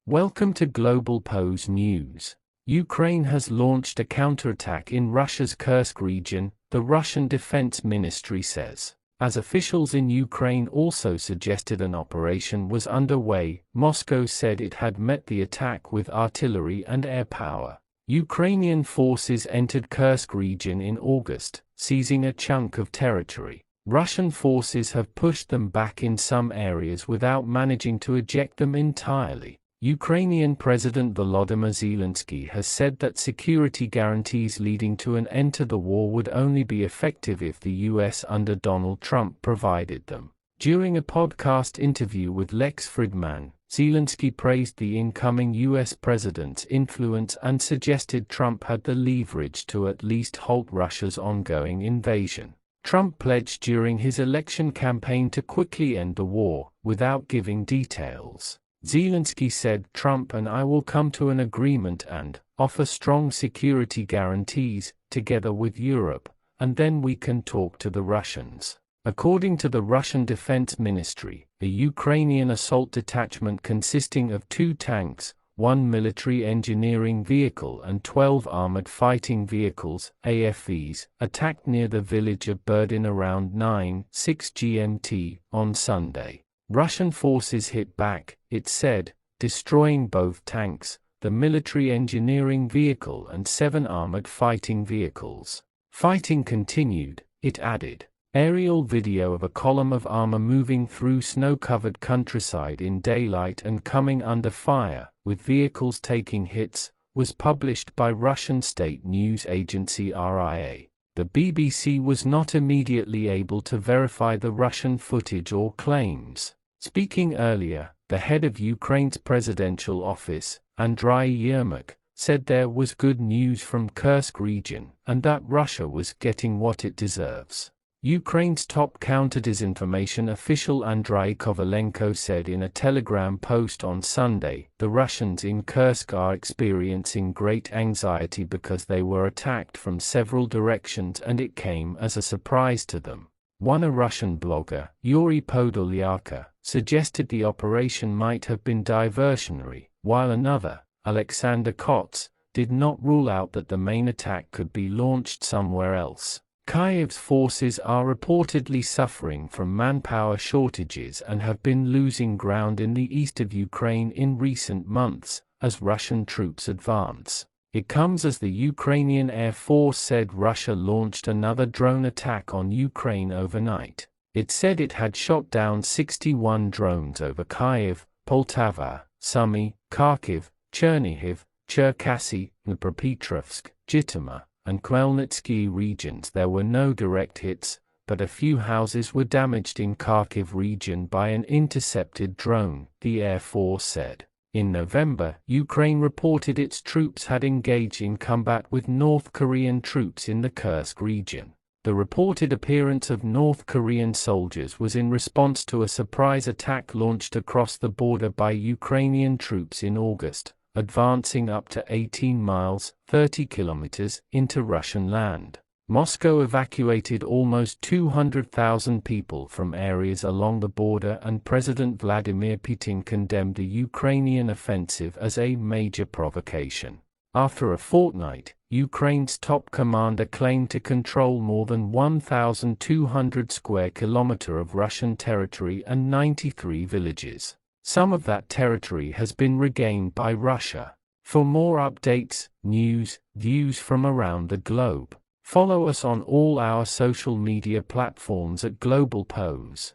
Welcome to Globalpose News. Ukraine has launched a counterattack in Russia's Kursk region, the Russian Defense Ministry says. As officials in Ukraine also suggested an operation was underway, Moscow said it had met the attack with artillery and air power. Ukrainian forces entered Kursk region in August, seizing a chunk of territory. Russian forces have pushed them back in some areas without managing to eject them entirely. Ukrainian President Volodymyr Zelensky has said that security guarantees leading to an end to the war would only be effective if the US under Donald Trump provided them. During a podcast interview with Lex Fridman, Zelensky praised the incoming US president's influence and suggested Trump had the leverage to at least halt Russia's ongoing invasion. Trump pledged during his election campaign to quickly end the war, without giving details. Zelensky said, "Trump and I will come to an agreement and offer strong security guarantees, together with Europe, and then we can talk to the Russians." According to the Russian Defense Ministry, a Ukrainian assault detachment consisting of 2 tanks, 1 military engineering vehicle and 12 armored fighting vehicles, AFVs, attacked near the village of Berdin around 9:06 GMT on Sunday. Russian forces hit back, it said, destroying both tanks, the military engineering vehicle and 7 armored fighting vehicles. Fighting continued, it added. Aerial video of a column of armor moving through snow-covered countryside in daylight and coming under fire, with vehicles taking hits, was published by Russian state news agency RIA. The BBC was not immediately able to verify the Russian footage or claims. Speaking earlier, the head of Ukraine's presidential office, Andriy Yermak, said there was good news from Kursk region and that Russia was getting what it deserves. Ukraine's top counter-disinformation official Andriy Kovalenko said in a Telegram post on Sunday, "The Russians in Kursk are experiencing great anxiety because they were attacked from several directions and it came as a surprise to them." A Russian blogger, Yuri Podolyarka, suggested the operation might have been diversionary, while another, Alexander Kots, did not rule out that the main attack could be launched somewhere else. Kyiv's forces are reportedly suffering from manpower shortages and have been losing ground in the east of Ukraine in recent months, as Russian troops advance. It comes as the Ukrainian Air Force said Russia launched another drone attack on Ukraine overnight. It said it had shot down 61 drones over Kyiv, Poltava, Sumy, Kharkiv, Chernihiv, Cherkasy, Dnipropetrovsk, Zhytomyr, and Khmelnytsky regions. There were no direct hits, but a few houses were damaged in Kharkiv region by an intercepted drone, the Air Force said. In November, Ukraine reported its troops had engaged in combat with North Korean troops in the Kursk region. The reported appearance of North Korean soldiers was in response to a surprise attack launched across the border by Ukrainian troops in August, advancing up to 18 miles, 30 kilometers, into Russian land. Moscow evacuated almost 200,000 people from areas along the border and President Vladimir Putin condemned the Ukrainian offensive as a major provocation. After a fortnight, Ukraine's top commander claimed to control more than 1,200 square kilometers of Russian territory and 93 villages. Some of that territory has been regained by Russia. For more updates, news, views from around the globe, follow us on all our social media platforms at Globalpose.